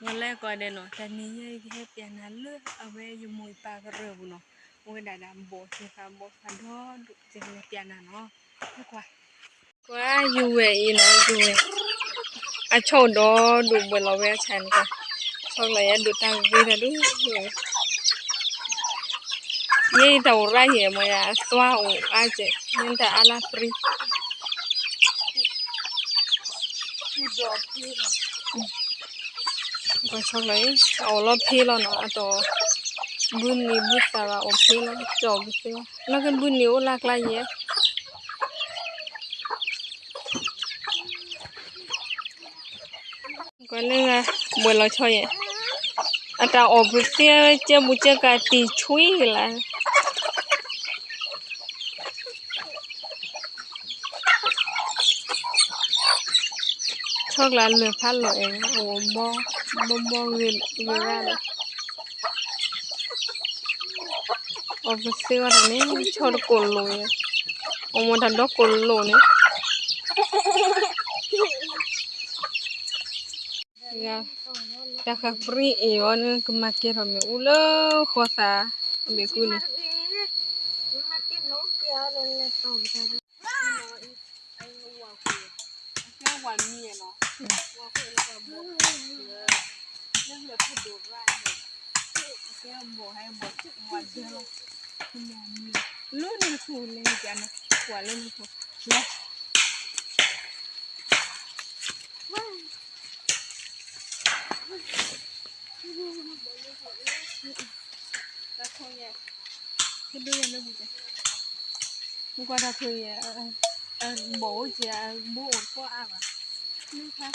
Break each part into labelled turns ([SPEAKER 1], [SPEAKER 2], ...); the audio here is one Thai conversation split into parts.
[SPEAKER 1] วันแรกก่อนเดนเนาะแต่นี้ยัยแค่เปลี่ยนนั้นเลยเอาไว้อยู่มวยปลากระเรือบุเนาะมวยดาดำโบสิค่ะโบฟันทอดจะเลยเปลี่ยนนั้นเนาะไม่กว่าอยู่เวอีเนาะอยู่เวอ่ะโชว์ดอดูบนเราเวชันกันชอบอะไรดูตาวีนะดูยัยแต่ว่าเหี้ยมายาตัวอาเจยันแต่อาลาฟรีก็ชอบเลยเอาล้อพี่แล้วเนาะตัวบุญนี้บุษบาโอเคแล้วจบไปแล้วกันบุญนี้โอลากลายเยอะก็เลยบัวเราช่วยอาตาออกไปเสียเจ้าบุเจ้ากาตีช่วยละชอบร้านเลือพันเลยโอ้บ่เงินเวลาเลยออกไปเสียวันนี้ชอบกลเลยโอ้มาทันดอกกลเลยเนี่ยแต่ค่ะฟรีเอวันนี้ก็มาเก็บทำอุลขอสาเบกุนวันนี้เนาะว่าคุยแล้วก็บอกเรื่องเหลือผิดดูว่าแก้วบอกให้บอกวันเดียวคุณยายมีลูกนี่คือเล่นกันนะหัวเล่นคือแล้วแล้วเขาเนี่ยคือดูยังไม่บุญมึงก็ถ้าคือโบจะโบก็อ่ะนี่ค่ะ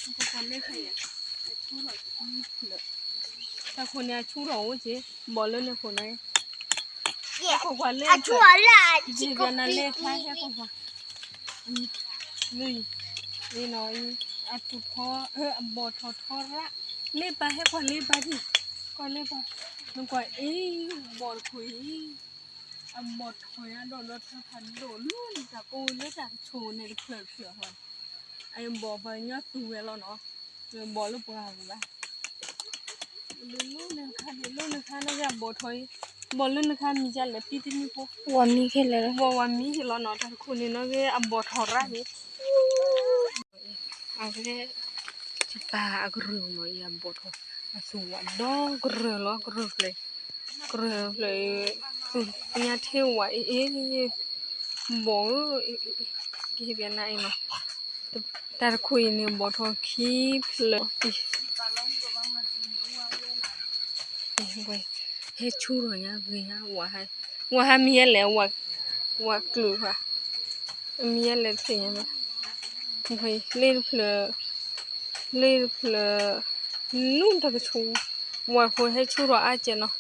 [SPEAKER 1] มันก็คนไม่เคยชูหรอกนี่เลยแต่คนเนี่ยชูหรอกว่าจีบอกเล่นในคนไหนเขาคนเล่นชัวร์ละจีกันนั่นเล่นใช่ไหมเขาคนนี่น้อยอัดทุกข้อบอทอทอละเล่นไปให้คนเล่นไปที่ก่อนเล่นไปมันก็บอลคุยบอลคุยโดนรถพันโดนลื่นจากกูเลือจากโชว์ในเขื่อนหอยไอ้บอลไปเงี้ยตัวแล้วเนาะบอลลูกปลาบ้าลูกนึงค่ะแล้วก็บอลถอยบอลลูกนึงค่ะมีจะเล็บปีที่นี่พวก
[SPEAKER 2] วันนี้แค่เลย
[SPEAKER 1] วันนี้ที่เราเนาะทั้งคนนี่เนาะก็บอลถอดไรนี่เอาแค่ที่ตาอักเรือมาอย่าบอลถอดสวนดอกเรือล้อกเรือเลยสุดเนี่ยเที่ยวไว้บอกกี่เป็นไงเนาะแต่คุยเนี่ยบอลถอดคีบเลยเฮ้ชูหรอเนี่ยเงี้ยว่าให้มีอะไรว่ากลัวค่ะมีอะไรที่เนี่ยนะเฮ้ยเล่นเพลนู่นตะกชูว่าคุยให้ชูหรออาเจเนาะ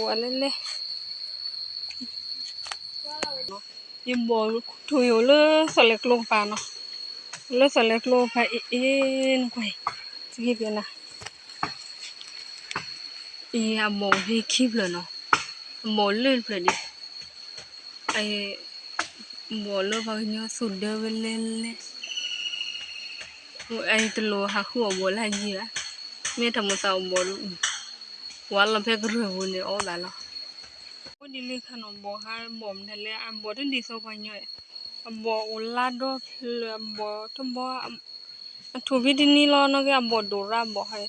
[SPEAKER 1] ว่าเล่นเลยยิมบอลถุยเลยสเล็กลงปาเนาะเลยสเล็กลงไปนกวยสิเปียนะอะมองให้คีบเลยเนาะมอลเลยเพลดิไอ้บอลเลยพอเนี่ยสุดเดวิลเล่นเลยไอ้ตัวโลหะหัวบอลให้ยีละไม่ทำมาสาวบอลวันละเพียงเรื่องวันนี้เอาได้ละวันนี้เลยขนมบอลให้บอมทะเลอันบอลที่ดีสุดไปเนี่ยอันบอลอุลาโดเลยอันบอลทั้งบอลทุกวิธีนี้เราเนาะก็อันบอลดูราบอลให้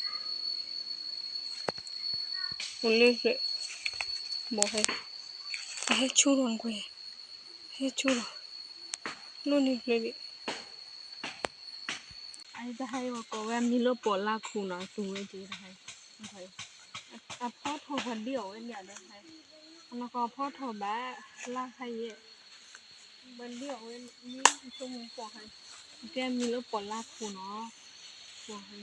[SPEAKER 1] อุลิเลยบอลให้ชูรอนกุยให้ชูรอนนู่นนี่เลยดิไอ้จะให้ว่าก็ว่ามีโลปอลาคูนะตัวจีให้อะพ่อโทรคนเดียวเนี่ยได้ให้แล้วก็พ่อโทรบ้าลากให้บันเดียวนี่ชั่วโมงกว่าให้แกมีโลปอลาคูเนาะบอกให้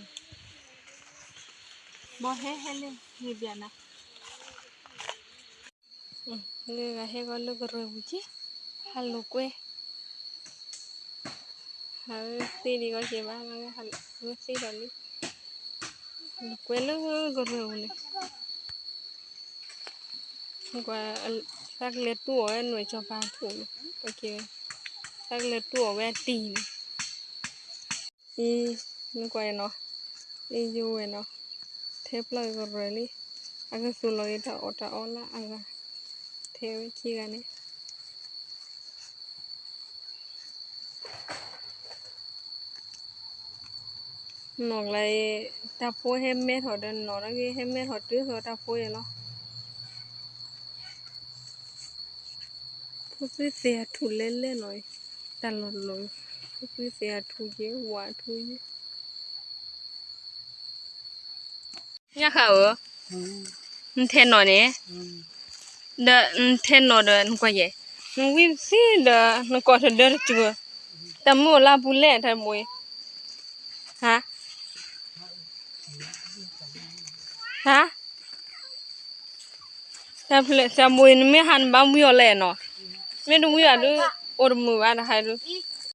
[SPEAKER 1] บอกให้เลยมีเบียนะเลยให้ก็เลิกเรื่องจีฮัลโหลกุ้ยฮัลตีดีก็เจ็บบ้างงั้นฮัลโหลตีตอนนี้กุ้ยเลิกเรื่องเลยกว่าสักเล็ดตัวหน่วยชาวบ้านถูกโอเคสักเล็ดตัวแวดตีนนี่กว่าเนาะ y yo bueno te plug really aga solo ita ota ola aga te kigane nó lại ta phôi hem mét họ đơn nó cái hem mét họ trước họ ta phôi lo phôi cái xe thủ lên lên rồi ta lột lột phôi cái xe thủ dễ quá thủ dễ nhá khảo thế nó nè đờ thế nó đờ nó quay vậy nó viết gì đờ nó có thể đờ chưa ta mua la bule ta mua hả hả ta bule ta mua nó mới han ba mua lẹ nó mới đúng mua được or mua ăn hay được